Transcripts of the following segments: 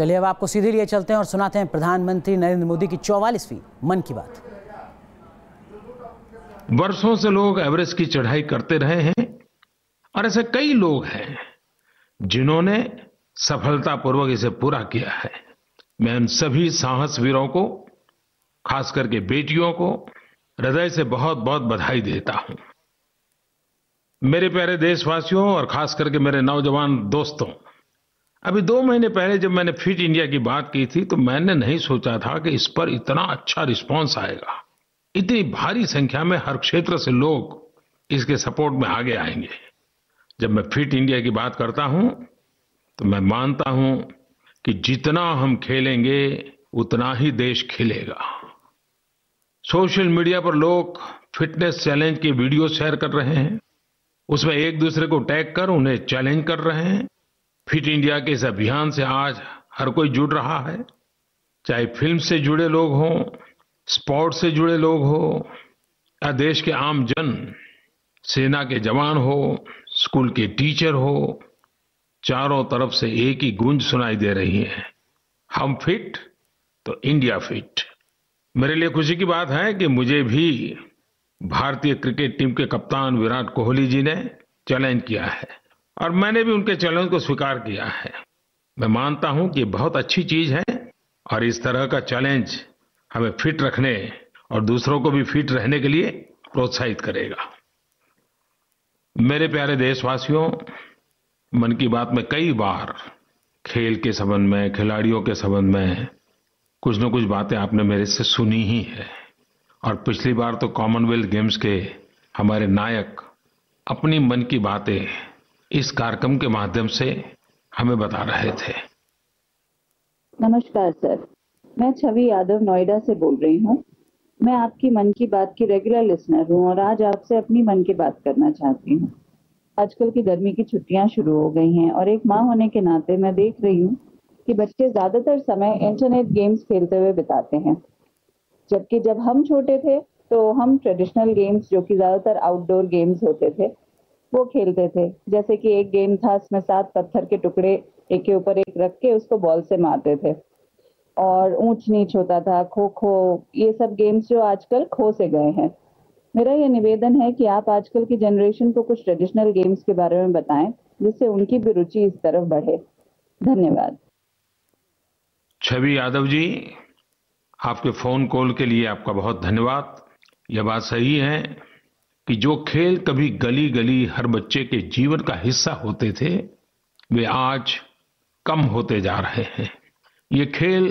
चलिए अब आपको सीधे लिए चलते हैं और सुनाते हैं प्रधानमंत्री नरेंद्र मोदी की 44वीं मन की बात। वर्षों से लोग एवरेस्ट की चढ़ाई करते रहे हैं और ऐसे कई लोग हैं जिन्होंने सफलतापूर्वक इसे पूरा किया है। मैं उन सभी साहस वीरों को, खास करके बेटियों को हृदय से बहुत बहुत बधाई देता हूं। मेरे प्यारे देशवासियों और खास करके मेरे नौजवान दोस्तों, अभी 2 महीने पहले जब मैंने फिट इंडिया की बात की थी तो मैंने नहीं सोचा था कि इस पर इतना अच्छा रिस्पांस आएगा। इतनी भारी संख्या में हर क्षेत्र से लोग इसके सपोर्ट में आगे आएंगे। जब मैं फिट इंडिया की बात करता हूं तो मैं मानता हूं कि जितना हम खेलेंगे उतना ही देश खिलेगा। सोशल मीडिया पर लोग फिटनेस चैलेंज के वीडियो शेयर कर रहे हैं, उसमें एक दूसरे को टैग कर उन्हें चैलेंज कर रहे हैं। फिट इंडिया के इस अभियान से आज हर कोई जुड़ रहा है, चाहे फिल्म से जुड़े लोग हों, स्पोर्ट्स से जुड़े लोग हों या देश के आम जन, सेना के जवान हो, स्कूल के टीचर हो, चारों तरफ से एक ही गूंज सुनाई दे रही है, हम फिट तो इंडिया फिट। मेरे लिए खुशी की बात है कि मुझे भी भारतीय क्रिकेट टीम के कप्तान विराट कोहली जी ने चैलेंज किया है और मैंने भी उनके चैलेंज को स्वीकार किया है। मैं मानता हूं कि ये बहुत अच्छी चीज है और इस तरह का चैलेंज हमें फिट रखने और दूसरों को भी फिट रहने के लिए प्रोत्साहित करेगा। मेरे प्यारे देशवासियों, मन की बात में कई बार खेल के संबंध में, खिलाड़ियों के संबंध में कुछ न कुछ बातें आपने मेरे से सुनी ही है। और पिछली बार तो कॉमनवेल्थ गेम्स के हमारे नायक अपनी मन की बातें इस कार्यक्रम के माध्यम से हमें बता रहे थे। नमस्कार सर, मैं छवि यादव नोएडा से बोल रही हूँ। मैं आपकी मन की बात की रेगुलर लिसनर हूँ और आज आपसे अपनी मन की बात करना चाहती हूँ। आजकल की गर्मी की छुट्टियां शुरू हो गई हैं और एक माँ होने के नाते मैं देख रही हूँ कि बच्चे ज्यादातर समय इंटरनेट गेम्स खेलते हुए बिताते हैं, जबकि जब हम छोटे थे तो हम ट्रेडिशनल गेम्स जो कि ज्यादातर आउटडोर गेम्स होते थे वो खेलते थे। जैसे कि एक गेम था, इसमें 7 पत्थर के टुकड़े एक के ऊपर एक रख के उसको बॉल से मारते थे और ऊंच नीच होता था, खो खो, ये सब गेम्स जो आजकल खो से गए हैं। मेरा ये निवेदन है कि आप आजकल की जनरेशन को कुछ ट्रेडिशनल गेम्स के बारे में बताएं जिससे उनकी भी रुचि इस तरफ बढ़े। धन्यवाद। छवि यादव जी, आपके फोन कॉल के लिए आपका बहुत धन्यवाद। यह बात सही है कि जो खेल कभी गली गली हर बच्चे के जीवन का हिस्सा होते थे वे आज कम होते जा रहे हैं। ये खेल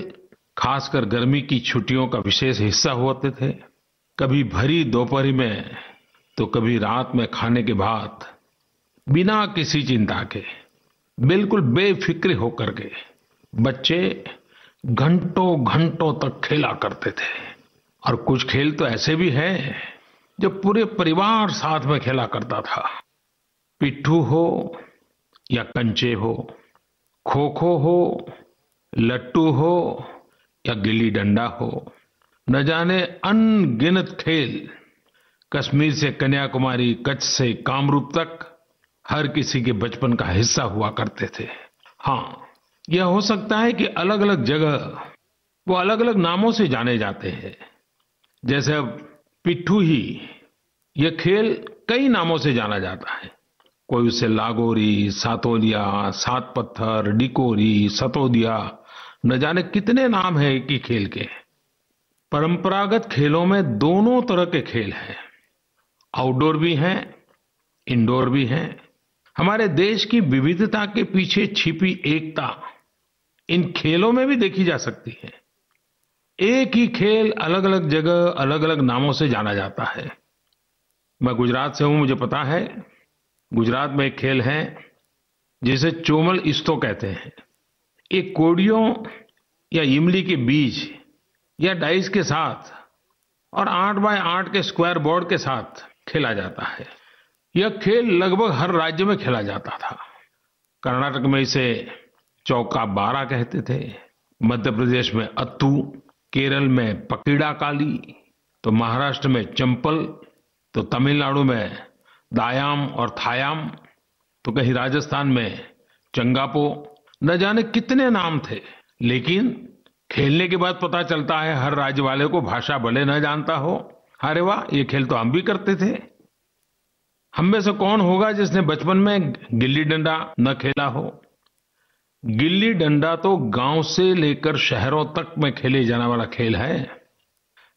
खासकर गर्मी की छुट्टियों का विशेष हिस्सा होते थे। कभी भरी दोपहरी में तो कभी रात में खाने के बाद बिना किसी चिंता के, बिल्कुल बेफिक्र होकर के बच्चे घंटों घंटों तक खेला करते थे। और कुछ खेल तो ऐसे भी हैं जो पूरे परिवार साथ में खेला करता था। पिट्ठू हो या कंचे हो, खो खो हो, लट्टू हो या गिल्ली डंडा हो, न जाने अनगिनत खेल कश्मीर से कन्याकुमारी, कच्छ से कामरूप तक हर किसी के बचपन का हिस्सा हुआ करते थे। हाँ, यह हो सकता है कि अलग अलग जगह वो अलग अलग नामों से जाने जाते हैं। जैसे अब पिट्ठू ही, यह खेल कई नामों से जाना जाता है। कोई उसे लागोरी, सातोलिया, 7 पत्थर, डिकोरी, सतोदिया, न जाने कितने नाम हैं एक ही खेल के। परंपरागत खेलों में दोनों तरह के खेल हैं, आउटडोर भी हैं, इंडोर भी हैं। हमारे देश की विविधता के पीछे छिपी एकता इन खेलों में भी देखी जा सकती है। एक ही खेल अलग अलग जगह अलग अलग नामों से जाना जाता है। मैं गुजरात से हूं, मुझे पता है गुजरात में एक खेल है जिसे चोमल इस्तो कहते हैं। एक कोड़ियों या इमली के बीज या डाइस के साथ और 8 बाय 8 के स्क्वायर बोर्ड के साथ खेला जाता है। यह खेल लगभग हर राज्य में खेला जाता था। कर्नाटक में इसे चौका बारा कहते थे, मध्य प्रदेश में अत्तू, केरल में पकीड़ा काली, तो महाराष्ट्र में चंपल, तो तमिलनाडु में दायाम और थायाम, तो कहीं राजस्थान में चंगापो। न जाने कितने नाम थे, लेकिन खेलने के बाद पता चलता है हर राज्य वाले को भाषा भले न जानता हो, अरे वाह, ये खेल तो हम भी करते थे। हम में से कौन होगा जिसने बचपन में गिल्ली डंडा न खेला हो? गिल्ली डंडा तो गांव से लेकर शहरों तक में खेले जाने वाला खेल है।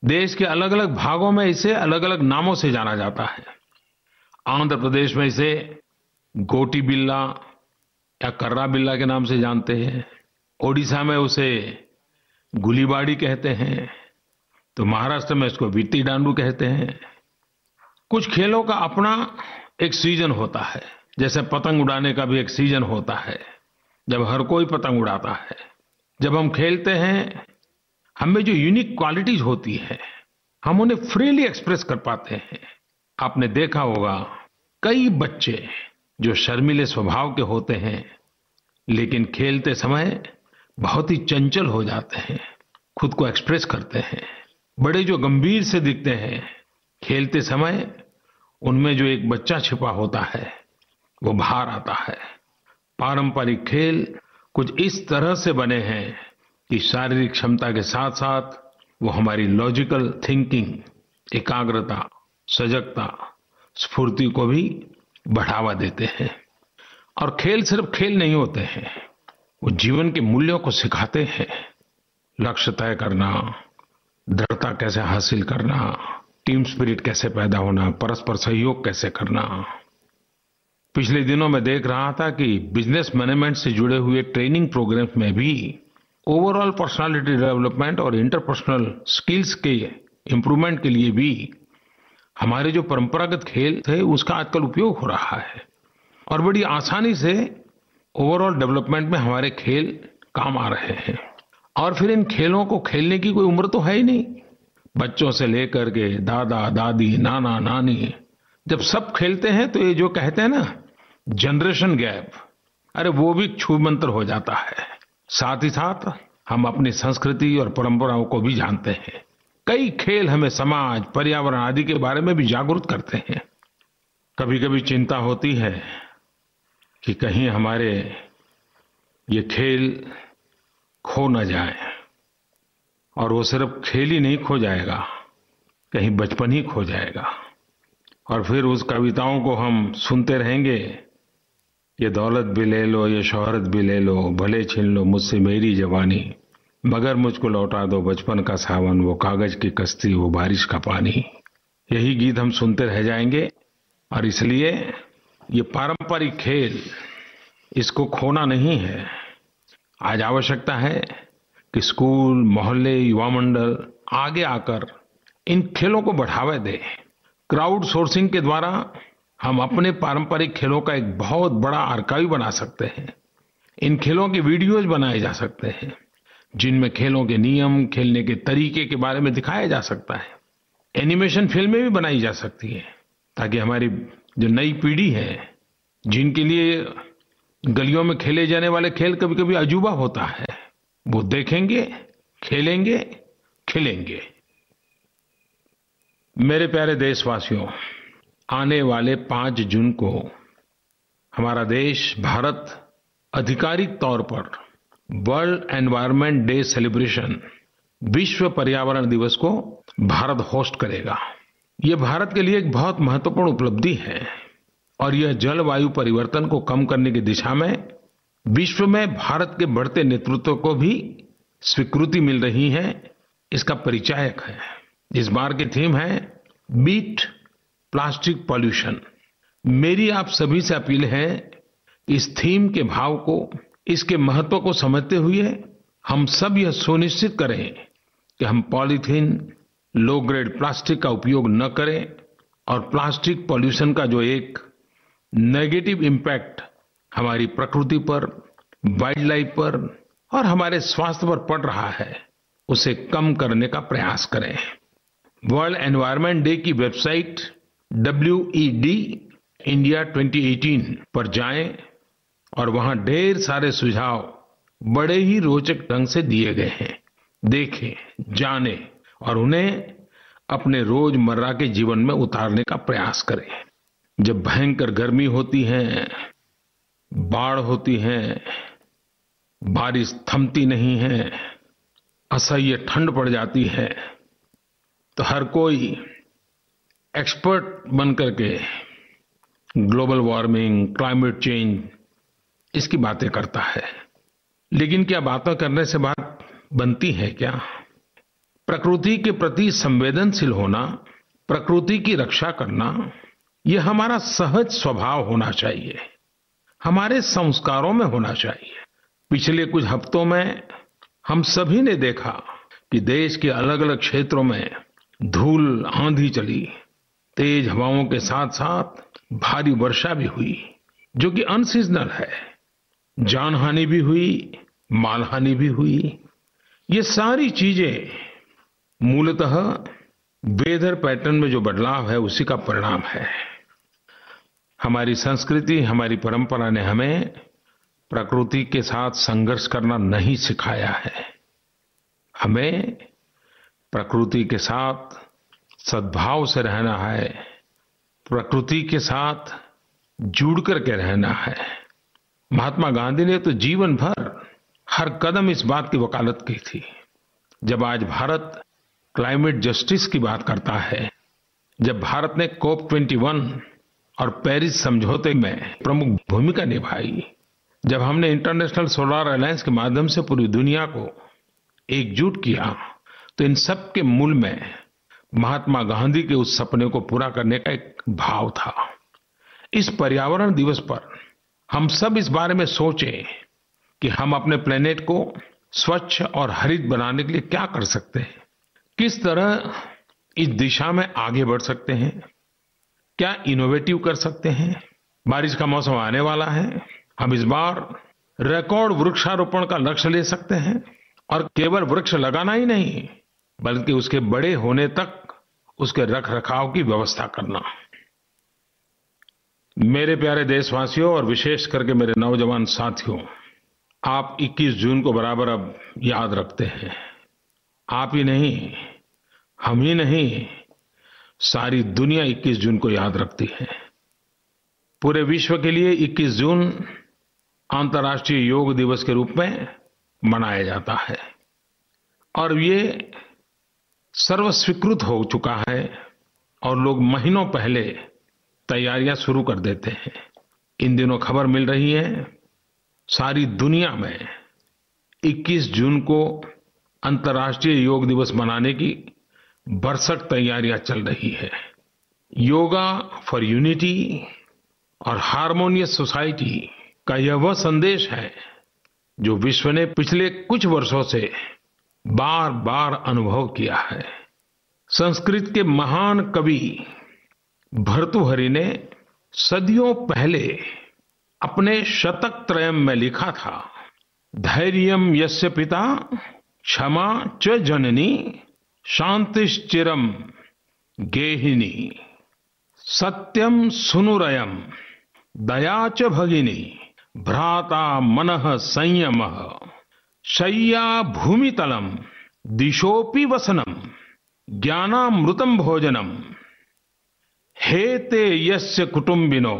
देश के अलग अलग भागों में इसे अलग अलग नामों से जाना जाता है। आंध्र प्रदेश में इसे गोटी बिल्ला या कर्रा बिल्ला के नाम से जानते हैं। ओडिशा में उसे गुलीबाड़ी कहते हैं, तो महाराष्ट्र में इसको वित्ती डांडू कहते हैं। कुछ खेलों का अपना एक सीजन होता है, जैसे पतंग उड़ाने का भी एक सीजन होता है, जब हर कोई पतंग उड़ाता है। जब हम खेलते हैं, हमें जो यूनिक क्वालिटीज होती है, हम उन्हें फ्रीली एक्सप्रेस कर पाते हैं। आपने देखा होगा कई बच्चे जो शर्मीले स्वभाव के होते हैं, लेकिन खेलते समय बहुत ही चंचल हो जाते हैं, खुद को एक्सप्रेस करते हैं। बड़े जो गंभीर से दिखते हैं, खेलते समय उनमें जो एक बच्चा छिपा होता है वो बाहर आता है। पारंपरिक खेल कुछ इस तरह से बने हैं कि शारीरिक क्षमता के साथ साथ वो हमारी लॉजिकल थिंकिंग, एकाग्रता, सजगता, स्फूर्ति को भी बढ़ावा देते हैं। और खेल सिर्फ खेल नहीं होते हैं, वो जीवन के मूल्यों को सिखाते हैं। लक्ष्य तय करना, दृढ़ता कैसे हासिल करना, टीम स्पिरिट कैसे पैदा होना, परस्पर सहयोग कैसे करना। पिछले दिनों मैं देख रहा था कि बिजनेस मैनेजमेंट से जुड़े हुए ट्रेनिंग प्रोग्राम्स में भी ओवरऑल पर्सनालिटी डेवलपमेंट और इंटरपर्सनल स्किल्स के इम्प्रूवमेंट के लिए भी हमारे जो परंपरागत खेल थे उसका आजकल उपयोग हो रहा है। और बड़ी आसानी से ओवरऑल डेवलपमेंट में हमारे खेल काम आ रहे हैं। और फिर इन खेलों को खेलने की कोई उम्र तो है ही नहीं। बच्चों से लेकर के दादा दादी, नाना नानी, जब सब खेलते हैं तो ये जो कहते हैं ना जनरेशन गैप, अरे वो भी छूमंतर हो जाता है। साथ ही साथ हम अपनी संस्कृति और परंपराओं को भी जानते हैं। कई खेल हमें समाज, पर्यावरण आदि के बारे में भी जागरूक करते हैं। कभी कभी चिंता होती है कि कहीं हमारे ये खेल खो न जाए। और वो सिर्फ खेल ही नहीं खो जाएगा, कहीं बचपन ही खो जाएगा। और फिर उस कविताओं को हम सुनते रहेंगे, ये दौलत भी ले लो, ये शोहरत भी ले लो, भले छीन लो मुझसे मेरी जवानी, मगर मुझको लौटा दो बचपन का सावन, वो कागज की कश्ती, वो बारिश का पानी। यही गीत हम सुनते रह जाएंगे। और इसलिए ये पारंपरिक खेल, इसको खोना नहीं है। आज आवश्यकता है कि स्कूल, मोहल्ले, युवा मंडल आगे आकर इन खेलों को बढ़ावा दें। क्राउड सोर्सिंग के द्वारा हम अपने पारंपरिक खेलों का एक बहुत बड़ा आर्काइव बना सकते हैं। इन खेलों के वीडियोज बनाए जा सकते हैं, जिनमें खेलों के नियम, खेलने के तरीके के बारे में दिखाया जा सकता है। एनिमेशन फिल्में भी बनाई जा सकती हैं, ताकि हमारी जो नई पीढ़ी है, जिनके लिए गलियों में खेले जाने वाले खेल कभी कभी अजूबा होता है, वो देखेंगे, खेलेंगे, खिलेंगे। मेरे प्यारे देशवासियों, आने वाले 5 जून को हमारा देश भारत आधिकारिक तौर पर वर्ल्ड एनवायरनमेंट डे सेलिब्रेशन, विश्व पर्यावरण दिवस को भारत होस्ट करेगा। ये भारत के लिए एक बहुत महत्वपूर्ण उपलब्धि है और यह जलवायु परिवर्तन को कम करने की दिशा में विश्व में भारत के बढ़ते नेतृत्व को भी स्वीकृति मिल रही है, इसका परिचायक है। इस बार की थीम है बीट प्लास्टिक पॉल्यूशन। मेरी आप सभी से अपील है, इस थीम के भाव को, इसके महत्व को समझते हुए हम सब यह सुनिश्चित करें कि हम पॉलीथीन, लो ग्रेड प्लास्टिक का उपयोग न करें और प्लास्टिक पॉल्यूशन का जो एक नेगेटिव इम्पैक्ट हमारी प्रकृति पर, वाइल्ड लाइफ पर और हमारे स्वास्थ्य पर पड़ रहा है, उसे कम करने का प्रयास करें। वर्ल्ड एनवायरनमेंट डे की वेबसाइट WED इंडिया 2018 पर जाएं और वहां ढेर सारे सुझाव बड़े ही रोचक ढंग से दिए गए हैं। देखें, जानें और उन्हें अपने रोजमर्रा के जीवन में उतारने का प्रयास करें। जब भयंकर गर्मी होती है, बाढ़ होती है, बारिश थमती नहीं है, असह्य ठंड पड़ जाती है, तो हर कोई एक्सपर्ट बन करके ग्लोबल वार्मिंग, क्लाइमेट चेंज, इसकी बातें करता है। लेकिन क्या बातें करने से बात बनती है क्या? प्रकृति के प्रति संवेदनशील होना, प्रकृति की रक्षा करना, यह हमारा सहज स्वभाव होना चाहिए, हमारे संस्कारों में होना चाहिए। पिछले कुछ हफ्तों में हम सभी ने देखा कि देश के अलग अलग क्षेत्रों में धूल आंधी चली, तेज हवाओं के साथ साथ भारी वर्षा भी हुई, जो कि अनसीजनल है। जानहानि भी हुई, मालहानि भी हुई। ये सारी चीजें मूलतः वेदर पैटर्न में जो बदलाव है उसी का परिणाम है। हमारी संस्कृति, हमारी परंपरा ने हमें प्रकृति के साथ संघर्ष करना नहीं सिखाया है। हमें प्रकृति के साथ सद्भाव से रहना है, प्रकृति के साथ जुड़ करके रहना है। महात्मा गांधी ने तो जीवन भर हर कदम इस बात की वकालत की थी। जब आज भारत क्लाइमेट जस्टिस की बात करता है, जब भारत ने COP21 और पेरिस समझौते में प्रमुख भूमिका निभाई, जब हमने इंटरनेशनल सोलर अलायंस के माध्यम से पूरी दुनिया को एकजुट किया, तो इन सब के मूल में महात्मा गांधी के उस सपने को पूरा करने का एक भाव था। इस पर्यावरण दिवस पर हम सब इस बारे में सोचें कि हम अपने प्लेनेट को स्वच्छ और हरित बनाने के लिए क्या कर सकते हैं, किस तरह इस दिशा में आगे बढ़ सकते हैं, क्या इनोवेटिव कर सकते हैं। बारिश का मौसम आने वाला है, हम इस बार रिकॉर्ड वृक्षारोपण का लक्ष्य ले सकते हैं, और केवल वृक्ष लगाना ही नहीं, बल्कि उसके बड़े होने तक उसके रखरखाव की व्यवस्था करना। मेरे प्यारे देशवासियों और विशेष करके मेरे नौजवान साथियों, आप 21 जून को बराबर अब याद रखते हैं। आप ही नहीं, हम ही नहीं, सारी दुनिया 21 जून को याद रखती है। पूरे विश्व के लिए 21 जून अंतर्राष्ट्रीय योग दिवस के रूप में मनाया जाता है, और ये सर्वस्वीकृत हो चुका है, और लोग महीनों पहले तैयारियां शुरू कर देते हैं। इन दिनों खबर मिल रही है, सारी दुनिया में 21 जून को अंतर्राष्ट्रीय योग दिवस मनाने की भरसक तैयारियां चल रही है। योगा फॉर यूनिटी और हार्मोनियस सोसाइटी का यह वह संदेश है जो विश्व ने पिछले कुछ वर्षों से बार बार अनुभव किया है। संस्कृत के महान कवि भर्तृहरि ने सदियों पहले अपने शतक त्रयम में लिखा था, धैर्यम यस्य पिता क्षमा च जननी शांतिश्चिरम गेहिनी सत्यम सुनुरयम दया च भगिनी भ्राता मनः संयमः शय्या भूमितलम दिशोपि वसनम ज्ञानामृतम भोजनम हेते यस्य कुटुंबिनो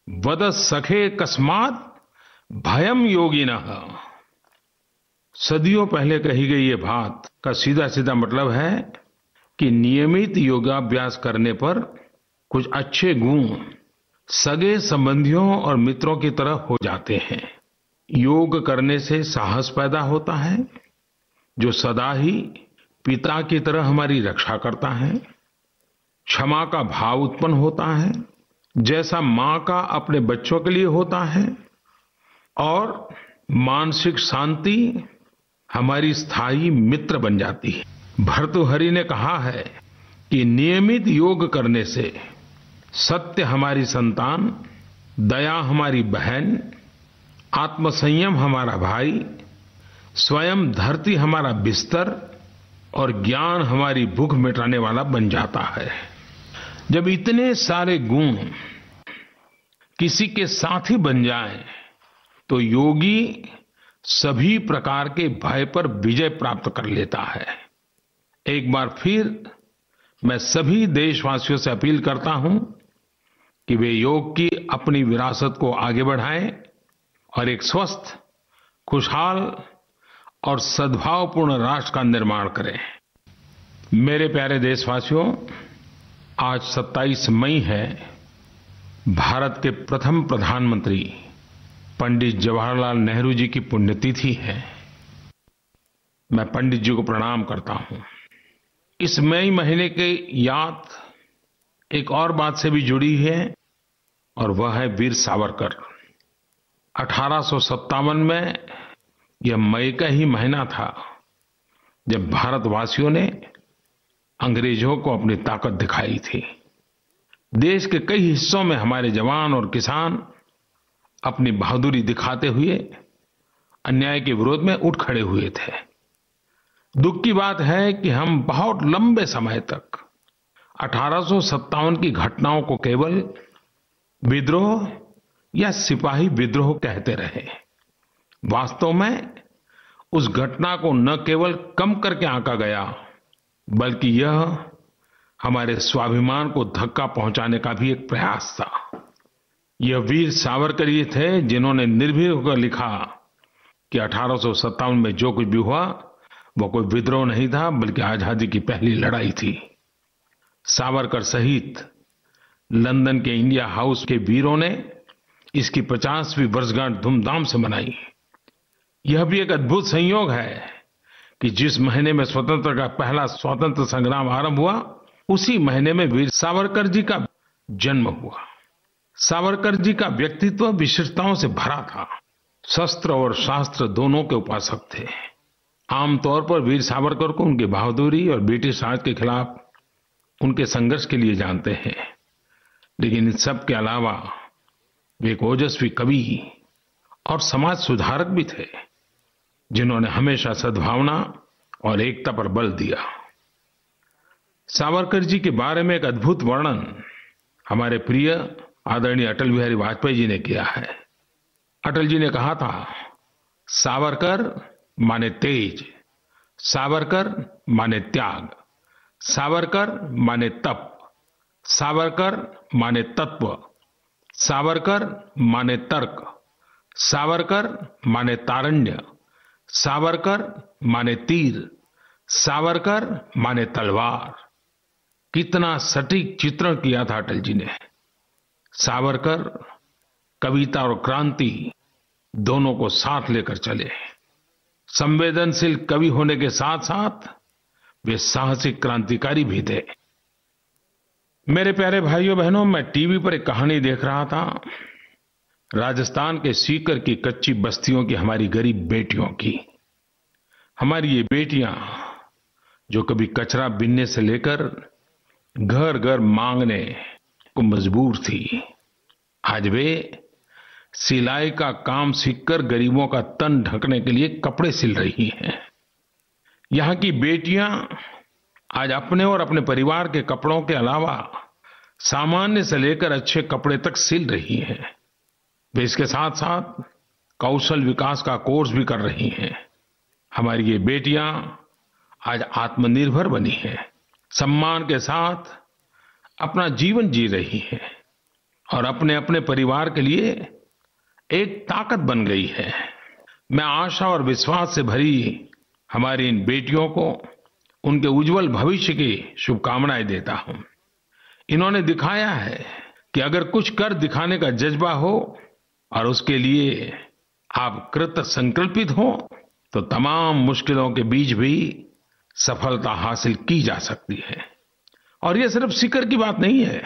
वद सखे कस्मात् भयम योगिनः। सदियों पहले कही गई ये बात का सीधा सीधा मतलब है कि नियमित योगाभ्यास करने पर कुछ अच्छे गुण सगे संबंधियों और मित्रों की तरह हो जाते हैं। योग करने से साहस पैदा होता है, जो सदा ही पिता की तरह हमारी रक्षा करता है। क्षमा का भाव उत्पन्न होता है, जैसा मां का अपने बच्चों के लिए होता है, और मानसिक शांति हमारी स्थायी मित्र बन जाती है। भर्तृहरि ने कहा है कि नियमित योग करने से सत्य हमारी संतान, दया हमारी बहन, आत्मसंयम हमारा भाई, स्वयं धरती हमारा बिस्तर और ज्ञान हमारी भूख मिटाने वाला बन जाता है। जब इतने सारे गुण किसी के साथी बन जाएं, तो योगी सभी प्रकार के भय पर विजय प्राप्त कर लेता है। एक बार फिर मैं सभी देशवासियों से अपील करता हूं कि वे योग की अपनी विरासत को आगे बढ़ाएं और एक स्वस्थ खुशहाल और सद्भावपूर्ण राष्ट्र का निर्माण करें। मेरे प्यारे देशवासियों, आज 27 मई है। भारत के प्रथम प्रधानमंत्री पंडित जवाहरलाल नेहरू जी की पुण्यतिथि है। मैं पंडित जी को प्रणाम करता हूं। इस मई महीने की याद एक और बात से भी जुड़ी है और वह है वीर सावरकर। 1857 में यह मई का ही महीना था जब भारतवासियों ने अंग्रेजों को अपनी ताकत दिखाई थी। देश के कई हिस्सों में हमारे जवान और किसान अपनी बहादुरी दिखाते हुए अन्याय के विरोध में उठ खड़े हुए थे। दुख की बात है कि हम बहुत लंबे समय तक 1857 की घटनाओं को केवल विद्रोह या सिपाही विद्रोह कहते रहे। वास्तव में उस घटना को न केवल कम करके आंका गया, बल्कि यह हमारे स्वाभिमान को धक्का पहुंचाने का भी एक प्रयास था। यह वीर सावरकर ही थे जिन्होंने निर्भीक होकर लिखा कि 1857 में जो कुछ भी हुआ वो कोई विद्रोह नहीं था, बल्कि आजादी की पहली लड़ाई थी। सावरकर सहित लंदन के इंडिया हाउस के वीरों ने इसकी 50वीं वर्षगांठ धूमधाम से मनाई। यह भी एक अद्भुत संयोग है कि जिस महीने में स्वतंत्रता का पहला स्वतंत्र संग्राम आरंभ हुआ, उसी महीने में वीर सावरकर जी का जन्म हुआ। सावरकर जी का व्यक्तित्व विशेषताओं से भरा था। शस्त्र और शास्त्र दोनों के उपासक थे। आमतौर पर वीर सावरकर को उनकी बहादुरी और ब्रिटिश राज के खिलाफ उनके संघर्ष के लिए जानते हैं, लेकिन इन सब के अलावा वे एक ओजस्वी कवि और समाज सुधारक भी थे, जिन्होंने हमेशा सद्भावना और एकता पर बल दिया। सावरकर जी के बारे में एक अद्भुत वर्णन हमारे प्रिय आदरणीय अटल बिहारी वाजपेयी जी ने किया है। अटल जी ने कहा था, सावरकर माने तेज, सावरकर माने त्याग, सावरकर माने तप, सावरकर माने तत्व, सावरकर माने तर्क, सावरकर माने तारण्य, सावरकर माने तीर, सावरकर माने तलवार। कितना सटीक चित्रण किया था अटल जी ने। सावरकर कविता और क्रांति दोनों को साथ लेकर चले। संवेदनशील कवि होने के साथ साथ वे साहसिक क्रांतिकारी भी थे। मेरे प्यारे भाइयों बहनों, मैं टीवी पर एक कहानी देख रहा था, राजस्थान के सीकर की कच्ची बस्तियों की हमारी गरीब बेटियों की। हमारी ये बेटियां जो कभी कचरा बीनने से लेकर घर घर मांगने को मजबूर थी, आज वे सिलाई का काम सीखकर गरीबों का तन ढकने के लिए कपड़े सिल रही हैं। यहाँ की बेटियां आज अपने और अपने परिवार के कपड़ों के अलावा सामान्य से लेकर अच्छे कपड़े तक सिल रही हैं। वे इसके साथ साथ कौशल विकास का कोर्स भी कर रही हैं। हमारी ये बेटियां आज आत्मनिर्भर बनी हैं, सम्मान के साथ अपना जीवन जी रही हैं और अपने अपने परिवार के लिए एक ताकत बन गई है। मैं आशा और विश्वास से भरी हमारी इन बेटियों को उनके उज्जवल भविष्य की शुभकामनाएं देता हूं। इन्होंने दिखाया है कि अगर कुछ कर दिखाने का जज्बा हो और उसके लिए आप कृत संकल्पित हो तो तमाम मुश्किलों के बीच भी सफलता हासिल की जा सकती है। और ये सिर्फ सीकर की बात नहीं है,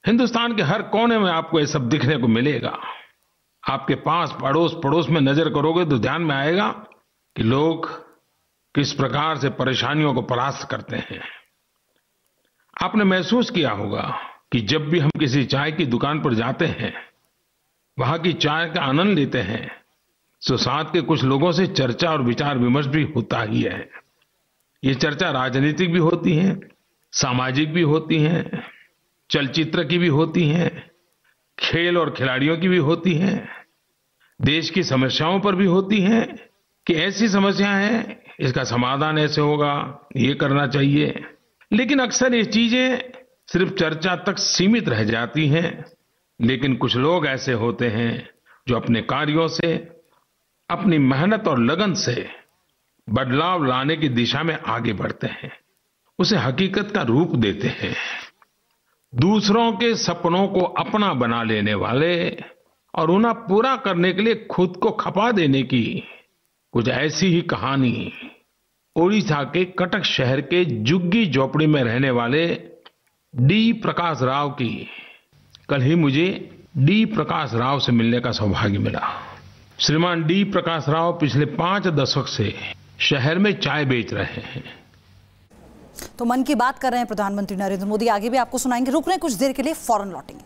हिंदुस्तान के हर कोने में आपको ये सब दिखने को मिलेगा। आपके पास पड़ोस में नजर करोगे तो ध्यान में आएगा कि लोग किस प्रकार से परेशानियों को परास्त करते हैं। आपने महसूस किया होगा कि जब भी हम किसी चाय की दुकान पर जाते हैं, वहां की चाय का आनंद लेते हैं, तो साथ के कुछ लोगों से चर्चा और विचार विमर्श भी होता ही है। ये चर्चा राजनीतिक भी होती है, सामाजिक भी होती है, चलचित्र की भी होती है, खेल और खिलाड़ियों की भी होती है, देश की समस्याओं पर भी होती है कि ऐसी समस्या है, इसका समाधान ऐसे होगा, ये करना चाहिए। लेकिन अक्सर ये चीजें सिर्फ चर्चा तक सीमित रह जाती हैं। लेकिन कुछ लोग ऐसे होते हैं जो अपने कार्यों से, अपनी मेहनत और लगन से बदलाव लाने की दिशा में आगे बढ़ते हैं, उसे हकीकत का रूप देते हैं। दूसरों के सपनों को अपना बना लेने वाले और उन्हें पूरा करने के लिए खुद को खपा देने की कुछ ऐसी ही कहानी ओडिशा के कटक शहर के झुग्गी झोपड़ी में रहने वाले डी प्रकाश राव की। कल ही मुझे डी प्रकाश राव से मिलने का सौभाग्य मिला। श्रीमान डी प्रकाश राव पिछले 5 दशक से शहर में चाय बेच रहे हैं। तो मन की बात कर रहे हैं प्रधानमंत्री नरेंद्र मोदी, आगे भी आपको सुनाएंगे। रुक रहे हैं कुछ देर के लिए, फौरन लौटेंगे।